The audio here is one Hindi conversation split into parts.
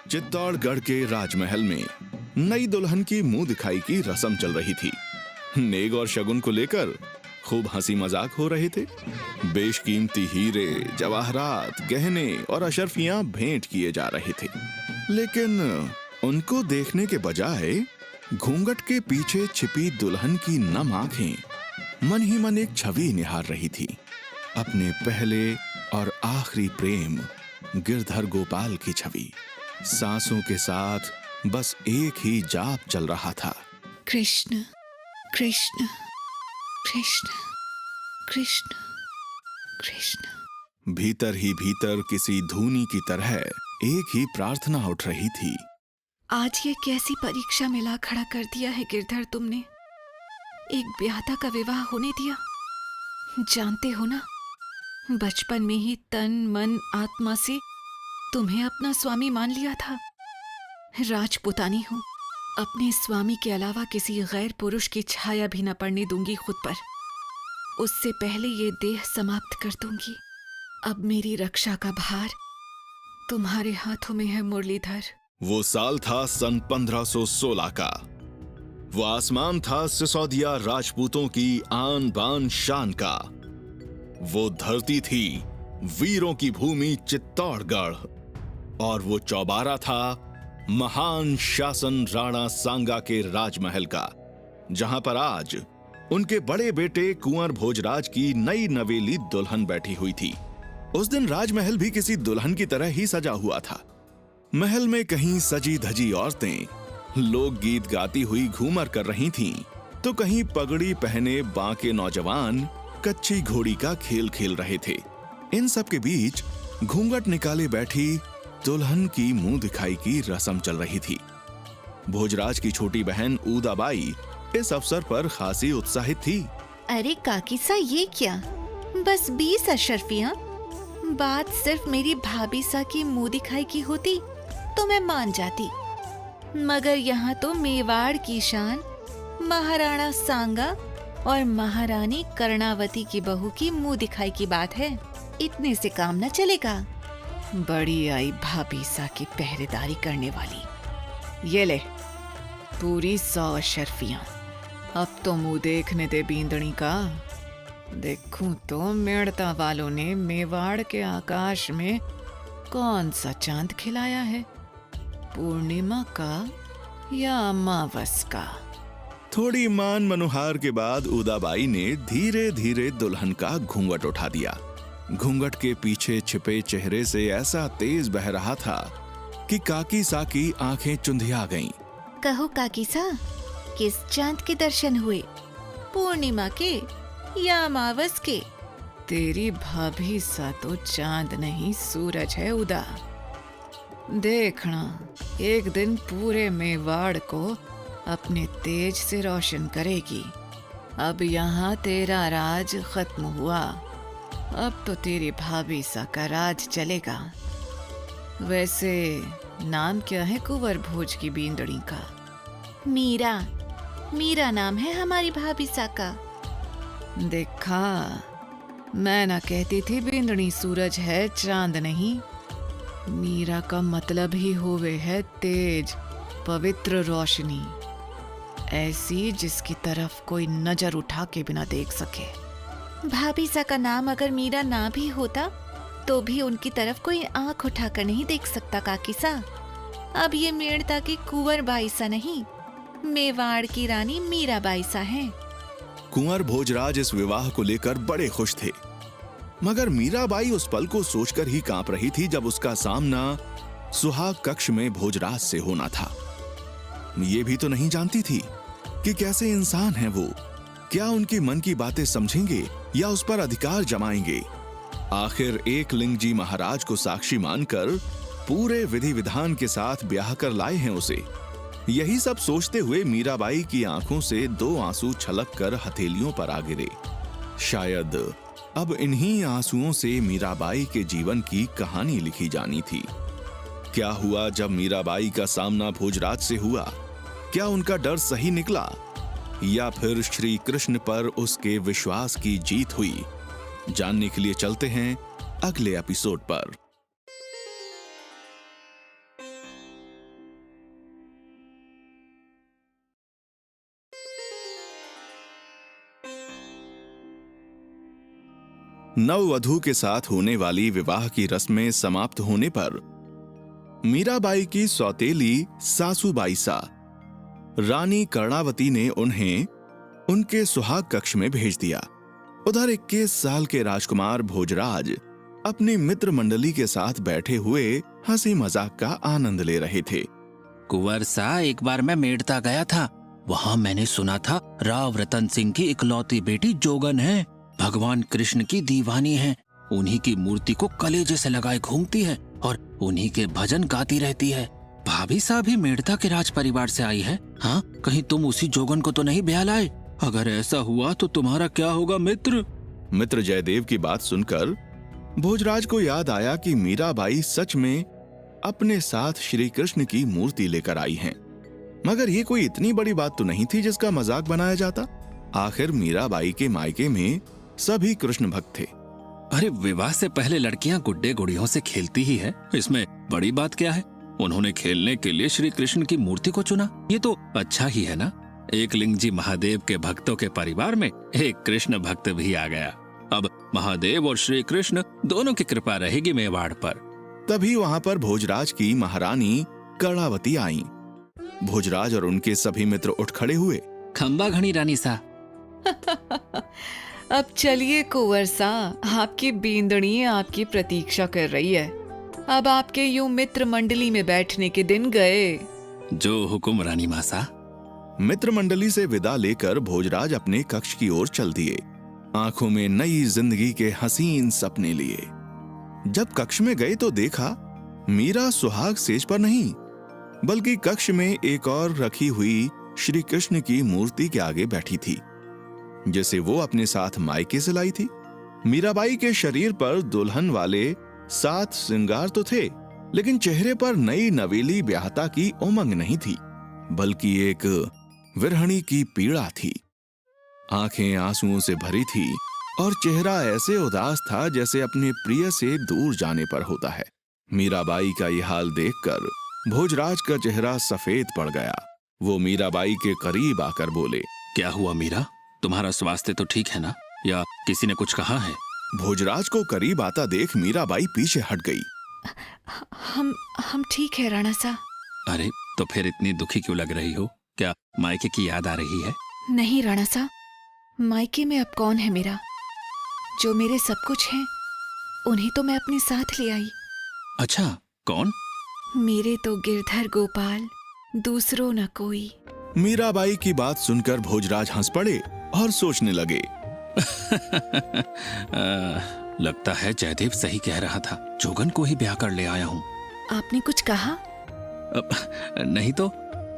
चित्तौड़गढ़ के राजमहल में नई दुल्हन की मुंह दिखाई की रस्म चल रही थी। नेग और शगुन को लेकर खूब हंसी मजाक हो रहे थे। बेशकीमती हीरे, जवाहरात, गहने और अशर्फियां भेंट किए जा रहे थे। लेकिन उनको देखने के बजाय घूंघट के पीछे छिपी दुल्हन की नम आंखें मन ही मन एक छवि निहार रही थी। अपने पहले और आखिरी प्रेम गिरधर गोपाल की छवि। सांसों के साथ बस एक ही जाप चल रहा था, कृष्ण कृष्ण कृष्ण कृष्ण कृष्ण। भीतर ही भीतर किसी धूनी की तरह एक ही प्रार्थना उठ रही थी। आज ये कैसी परीक्षा में ला खड़ा कर दिया है गिरधर तुमने। एक ब्याहता का विवाह होने दिया। जानते हो ना, बचपन में ही तन मन आत्मा से तुम्हें अपना स्वामी मान लिया था। राजपुतानी हूँ, अपने स्वामी के अलावा किसी गैर पुरुष की छाया भी न पड़ने दूंगी खुद पर। उससे पहले ये देह समाप्त कर दूंगी। अब मेरी रक्षा का भार तुम्हारे हाथों में है मुरलीधर। वो साल था सन 1516 का। वो आसमान था सिसोदिया राजपूतों की आन बान शान का। वो धरती थी वीरों की भूमि चित्तौड़गढ़। और वो चौबारा था महान शासन राणा सांगा के राजमहल का, जहां पर आज उनके बड़े बेटे कुंवर भोजराज की नई नवेली दुल्हन बैठी हुई थी। उस दिन राजमहल भी किसी दुल्हन की तरह ही सजा हुआ था। महल में कहीं सजी धजी औरतें लोकगीत गाती हुई घूमर कर रही थीं, तो कहीं पगड़ी पहने बांके नौजवान कच्ची घोड़ी का खेल खेल रहे थे। इन सब के बीच घूंघट निकाले बैठी दुल्हन की मुंह दिखाई की रस्म चल रही थी। भोजराज की छोटी बहन ऊदाबाई इस अवसर पर खासी उत्साहित थी। अरे काकी सा, ये क्या, बस 20 अशर्फियां? बात सिर्फ मेरी भाभी सा की मुंह दिखाई की होती तो मैं मान जाती, मगर यहाँ तो मेवाड़ की शान महाराणा सांगा और महारानी कर्णावती की बहू की मुंह दिखाई की बात है। इतने से काम न चलेगा। बड़ी आई भाभी सा की पहरेदारी करने वाली। ये ले पूरी 100 अशर्फियां। अब तो मुंह देखने दे बींदड़ी का। देखूं तो मेड़ता वालों ने मेवाड़ के आकाश में कौन सा चांद खिलाया है, पूर्णिमा का या अमावस का। थोड़ी मान मनुहार के बाद ऊदाबाई ने धीरे धीरे दुल्हन का घूंघट उठा दिया। घूंघट के पीछे छिपे चेहरे से ऐसा तेज बह रहा था कि काकी सा की आंखें चुंधिया गईं। कहो काकी सा, किस चांद के दर्शन हुए, पूर्णिमा के या अमावस के? तेरी भाभी सा तो चांद नहीं सूरज है उदा। देखना एक दिन पूरे मेवाड़ को अपने तेज से रोशन करेगी। अब यहाँ तेरा राज खत्म हुआ, अब तो तेरी भाभी सा का राज चलेगा। वैसे नाम क्या है कुंवर भोज की बींदड़ी का? मीरा। मीरा नाम है हमारी भाभी सा का। देखा, मैं ना कहती थी बींदड़ी सूरज है चांद नहीं। मीरा का मतलब ही होवे है तेज पवित्र रोशनी, ऐसी जिसकी तरफ कोई नजर उठा के बिना देख सके। भाभी सा का नाम अगर मीरा ना भी होता तो भी उनकी तरफ कोई आंख उठाकर नहीं देख सकता काकी सा। अब ये मेड़ता की कुंवर बाई सा नहीं, मेवाड़ की रानी मीरा बाई सा है। कुंवर भोजराज इस विवाह को लेकर बड़े खुश थे, मगर मीराबाई उस पल को सोचकर ही कांप रही थी जब उसका सामना सुहाग कक्ष में भोजराज से होना था। ये भी तो नहीं जानती थी कि कैसे इंसान है वो, क्या उनकी मन की बातें समझेंगे या उस पर अधिकार जमाएंगे। आखिर एक लिंग जी महाराज को साक्षी मानकर पूरे विधि विधान के साथ ब्याह कर लाए हैं उसे। यही सब सोचते हुए मीराबाई की आंखों से 2 आंसू छलक कर हथेलियों पर आ गिरे। शायद अब इन्हीं आंसुओं से मीराबाई के जीवन की कहानी लिखी जानी थी। क्या हुआ जब मीराबाई का सामना भोजराज से हुआ? क्या उनका डर सही निकला या फिर श्री कृष्ण पर उसके विश्वास की जीत हुई? जानने के लिए चलते हैं अगले एपिसोड पर। नववधू के साथ होने वाली विवाह की रस्में समाप्त होने पर मीराबाई की सौतेली सासू बाईसा रानी कर्णावती ने उन्हें उनके सुहाग कक्ष में भेज दिया। उधर 21 साल के राजकुमार भोजराज अपनी मित्र मंडली के साथ बैठे हुए हंसी मजाक का आनंद ले रहे थे। कुंवर सा, एक बार मैं मेड़ता गया था, वहाँ मैंने सुना था राव रतन सिंह की इकलौती बेटी जोगन है, भगवान कृष्ण की दीवानी है, उन्हीं की मूर्ति को कलेजे से लगाए घूमती है और उन्हीं के भजन गाती रहती है। भाभी साहब भी मेड़ता के राज परिवार से आई है। हाँ, कहीं तुम उसी जोगन को तो नहीं ब्याह लाए? अगर ऐसा हुआ तो तुम्हारा क्या होगा मित्र? मित्र जयदेव की बात सुनकर भोजराज को याद आया कि मीराबाई सच में अपने साथ श्री कृष्ण की मूर्ति लेकर आई हैं। मगर ये कोई इतनी बड़ी बात तो नहीं थी जिसका मजाक बनाया जाता। आखिर मीराबाई के मायके में सभी कृष्ण भक्त थे। अरे, विवाह से पहले लड़कियां गुड्डे गुड़ियों से खेलती ही है, इसमें बड़ी बात क्या है? उन्होंने खेलने के लिए श्री कृष्ण की मूर्ति को चुना, ये तो अच्छा ही है ना। एकलिंग जी महादेव के भक्तों के परिवार में एक कृष्ण भक्त भी आ गया। अब महादेव और श्री कृष्ण दोनों की कृपा रहेगी मेवाड़ पर। तभी वहां पर भोजराज की महारानी कर्णावती आई। भोजराज और उनके सभी मित्र उठ खड़े हुए। खंबा घनी रानी सा। अब चलिए कुंवर सा, आपकी बींदड़ी आपकी प्रतीक्षा कर रही है। अब आपके यूं मित्र मंडली में बैठने के दिन गए। जो हुकुम रानी मासा। मित्र मंडली से विदा लेकर भोजराज अपने कक्ष की ओर चल दिए, आंखों में नई जिंदगी के हसीन सपने लिए। जब कक्ष में गए तो देखा मीरा सुहाग सेज पर नहीं बल्कि कक्ष में एक और रखी हुई श्री कृष्ण की मूर्ति के आगे बैठी थी, जिसे वो अपने साथ मायके से लाई थी। मीराबाई के शरीर पर दुल्हन वाले 7 श्रृंगार तो थे, लेकिन चेहरे पर नई नवेली ब्याहता की उमंग नहीं थी, बल्कि एक विरहणी की पीड़ा थी। आंखें आंसुओं से भरी थी और चेहरा ऐसे उदास था जैसे अपने प्रिय से दूर जाने पर होता है। मीराबाई का यह हाल देखकर भोजराज का चेहरा सफेद पड़ गया। वो मीराबाई के करीब आकर बोले, क्या हुआ मीरा, तुम्हारा स्वास्थ्य तो ठीक है ना, या किसी ने कुछ कहा है? भोजराज को करीब आता देख मीराबाई पीछे हट गई। हम ठीक है राणा सा। अरे, तो फिर इतनी दुखी क्यों लग रही हो? क्या मायके की याद आ रही है? नहीं राणा सा, मायके में अब कौन है मेरा? जो मेरे सब कुछ हैं, उन्हें तो मैं अपने साथ ले आई। अच्छा, कौन? मेरे तो गिरधर गोपाल, दूसरों न कोई। मीराबाई की बात सुनकर भोजराज हंस पड़े और सोचने लगे। लगता है जयदेव सही कह रहा था, जोगन को ही ब्याह कर ले आया हूँ। आपने कुछ कहा? नहीं तो,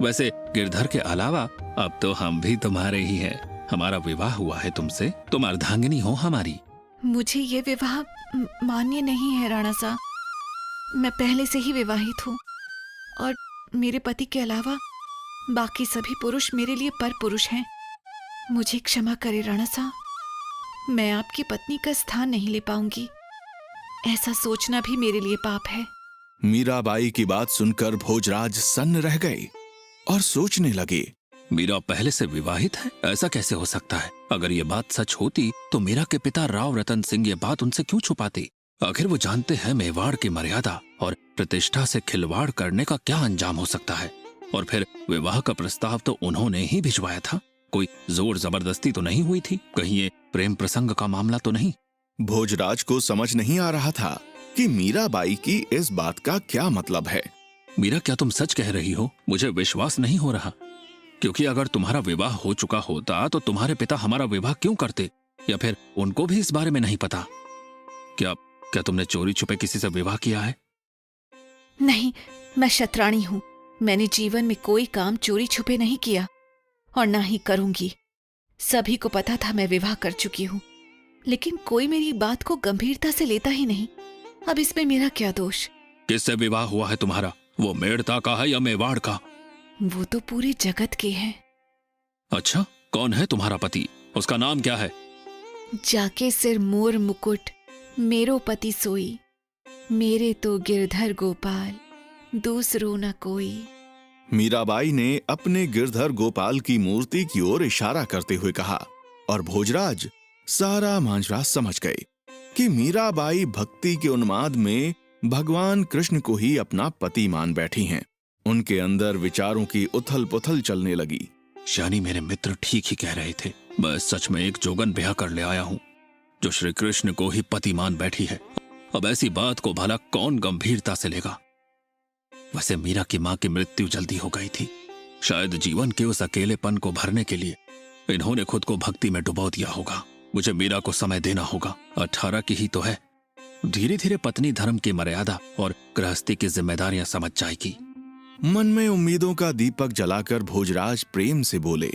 वैसे गिरधर के अलावा अब तो हम भी तुम्हारे ही हैं। हमारा विवाह हुआ है तुमसे, तुम अर्धांगिनी हो हमारी। मुझे ये विवाह मान्य नहीं है राणा सा। मैं पहले से ही विवाहित हूँ और मेरे पति के अलावा बाकी सभी पुरुष मेरे लिए पर पुरुष हैं। मुझे क्षमा करे राणा सा, मैं आपकी पत्नी का स्थान नहीं ले पाऊंगी। ऐसा सोचना भी मेरे लिए पाप है। मीराबाई की बात सुनकर भोजराज सन्न रह गए और सोचने लगे। मीरा पहले से विवाहित है, ऐसा कैसे हो सकता है? अगर ये बात सच होती तो मीरा के पिता राव रतन सिंह ये बात उनसे क्यों छुपाते? आखिर वो जानते हैं मेवाड़ की मर्यादा और प्रतिष्ठा से खिलवाड़ करने का क्या अंजाम हो सकता है। और फिर विवाह का प्रस्ताव तो उन्होंने ही भिजवाया था, कोई जोर जबरदस्ती तो नहीं हुई थी, कहीं ये प्रेम प्रसंग का मामला तो नहीं। भोजराज को समझ नहीं आ रहा था कि मीराबाई की इस बात का क्या मतलब है। मीरा, क्या तुम सच कह रही हो? मुझे विश्वास नहीं हो रहा, क्योंकि अगर तुम्हारा विवाह हो चुका होता तो तुम्हारे पिता हमारा विवाह क्यों करते? या फिर उनको भी इस बारे में नहीं पता? क्या तुमने चोरी छुपे किसी से विवाह किया है? नहीं, मैं शतरानी हूँ। मैंने जीवन में कोई काम चोरी छुपे नहीं किया और ना ही करूंगी। सभी को पता था मैं विवाह कर चुकी हूँ, लेकिन कोई मेरी बात को गंभीरता से लेता ही नहीं। अब इसमें मेरा क्या दोष? किससे विवाह हुआ है तुम्हारा? वो मेड़ता का है या मेवाड़ का? वो तो पूरे जगत के हैं। अच्छा, कौन है तुम्हारा पति? उसका नाम क्या है? जाके सिर मोर मुकुट मेरो पति सोई, मेरे तो गिरधर गोपाल, दूसरों न कोई। मीराबाई ने अपने गिरधर गोपाल की मूर्ति की ओर इशारा करते हुए कहा और भोजराज सारा मांजरा समझ गए। कि मीराबाई भक्ति के उन्माद में भगवान कृष्ण को ही अपना पति मान बैठी हैं। उनके अंदर विचारों की उथल पुथल चलने लगी। यानी मेरे मित्र ठीक ही कह रहे थे, मैं सच में एक जोगन ब्याह कर ले आया हूँ जो श्री कृष्ण को ही पति मान बैठी है। अब ऐसी बात को भला कौन गंभीरता से लेगा। वैसे मीरा की मां की मृत्यु जल्दी हो गई थी। शायद जीवन के उस अकेलेपन को भरने के लिए इन्होंने खुद को भक्ति में डुबो दिया होगा। मुझे मीरा को समय देना होगा। 18 की ही तो है। धीरे धीरे पत्नी धर्म की मर्यादा और गृहस्थी की जिम्मेदारियां समझ जाएगी। मन में उम्मीदों का दीपक जलाकर भोजराज प्रेम से बोले,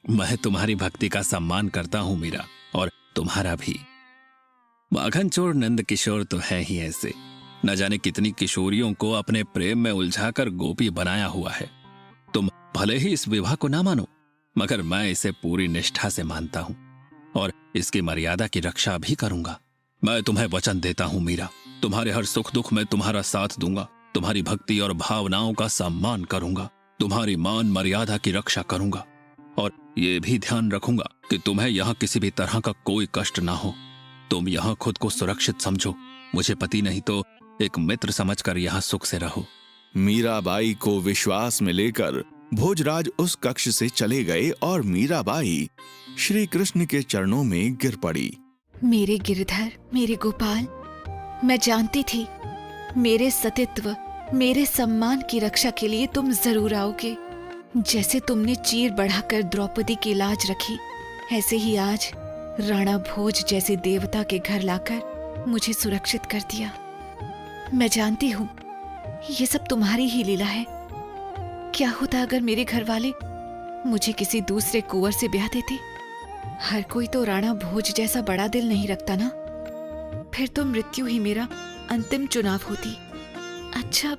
मैं तुम्हारी भक्ति का सम्मान करता हूं मीरा, और तुम्हारा भी। माखन चोर नंद किशोर तो है ही ऐसे। न जाने कितनी किशोरियों को अपने प्रेम में उलझाकर गोपी बनाया हुआ है। तुम भले ही इस विवाह को ना मानो, मगर मैं इसे पूरी निष्ठा से मानता हूं और इसकी मर्यादा की रक्षा भी करूंगा। मैं तुम्हें वचन देता हूं मीरा, तुम्हारे हर सुख दुख में तुम्हारा साथ दूंगा, तुम्हारी भक्ति और भावनाओं का सम्मान करूंगा, तुम्हारी मान मर्यादा की रक्षा करूंगा, और ये भी ध्यान रखूंगा कि तुम्हें यहाँ किसी भी तरह का कोई कष्ट ना हो। तुम यहाँ खुद को सुरक्षित समझो। मुझे पति नहीं तो एक मित्र समझकर यहाँ सुख से रहो। मीराबाई को विश्वास में लेकर भोजराज उस कक्ष से चले गए और मीराबाई श्री कृष्ण के चरणों में गिर पड़ी। मेरे गिरधर, मेरे गोपाल, मैं जानती थी मेरे सतीत्व, मेरे सम्मान की रक्षा के लिए तुम जरूर आओगे। जैसे तुमने चीर बढ़ाकर द्रौपदी की लाज रखी, ऐसे ही आज राणा भोज जैसे देवता के घर लाकर मुझे सुरक्षित कर दिया। मैं जानती हूँ ये सब तुम्हारी ही लीला है। क्या होता अगर मेरे घर वाले मुझे किसी दूसरे कुंवर से ब्याह देते? हर कोई तो राणा भोज जैसा बड़ा दिल नहीं रखता ना। फिर तो मृत्यु ही मेरा अंतिम चुनाव होती। अच्छा,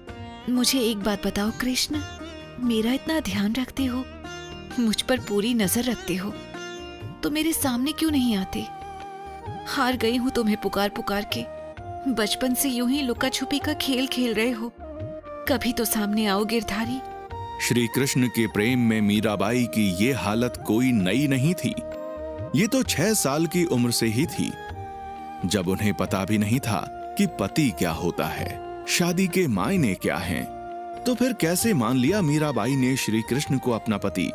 मुझे एक बात बताओ कृष्ण, मेरा इतना ध्यान रखते हो, मुझ पर पूरी नजर रखते हो, तो मेरे सामने क्यों नहीं आते? हार गई हूं तुम्हें पुकार पुकार के। बचपन से यूं ही लुका छुपी का खेल खेल रहे हो, कभी तो सामने आओ गिरधारी। श्री कृष्ण के प्रेम में मीराबाई की ये हालत कोई नई नहीं थी। ये तो 6 साल की उम्र से ही थी, जब उन्हें पता भी नहीं था कि पति क्या होता है, शादी के मायने क्या हैं। तो फिर कैसे मान लिया मीराबाई ने श्री कृष्ण को अपना पति,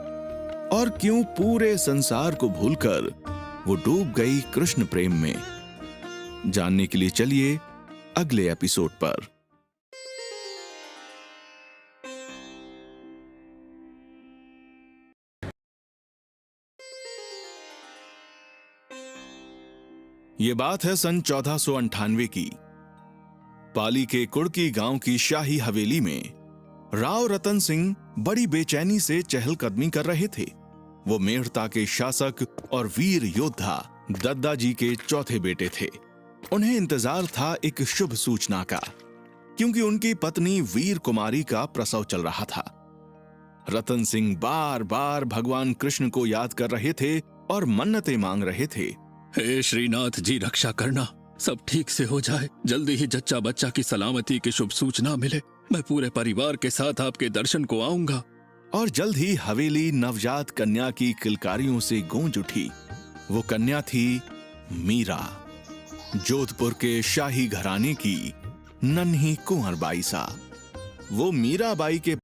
और क्यों पूरे संसार को भूलकर वो डूब गई कृष्ण प्रेम में? जानने के लिए चलिए अगले एपिसोड पर। ये बात है सन 1498 की। पाली के कुड़की गांव की शाही हवेली में राव रतन सिंह बड़ी बेचैनी से चहलकदमी कर रहे थे। वो मेड़ता के शासक और वीर योद्धा दद्दा जी के चौथे बेटे थे। उन्हें इंतजार था एक शुभ सूचना का, क्योंकि उनकी पत्नी वीर कुमारी का प्रसव चल रहा था। रतन सिंह बार बार भगवान कृष्ण को याद कर रहे थे और मन्नतें मांग रहे थे। हे श्रीनाथ जी, रक्षा करना, सब ठीक से हो जाए, जल्दी ही जच्चा बच्चा की सलामती की शुभ सूचना मिले। मैं पूरे परिवार के साथ आपके दर्शन को आऊंगा। और जल्द ही हवेली नवजात कन्या की किलकारियों से गूंज उठी। वो कन्या थी मीरा, जोधपुर के शाही घराने की नन्ही कुंवर बाईसा। वो मीराबाई के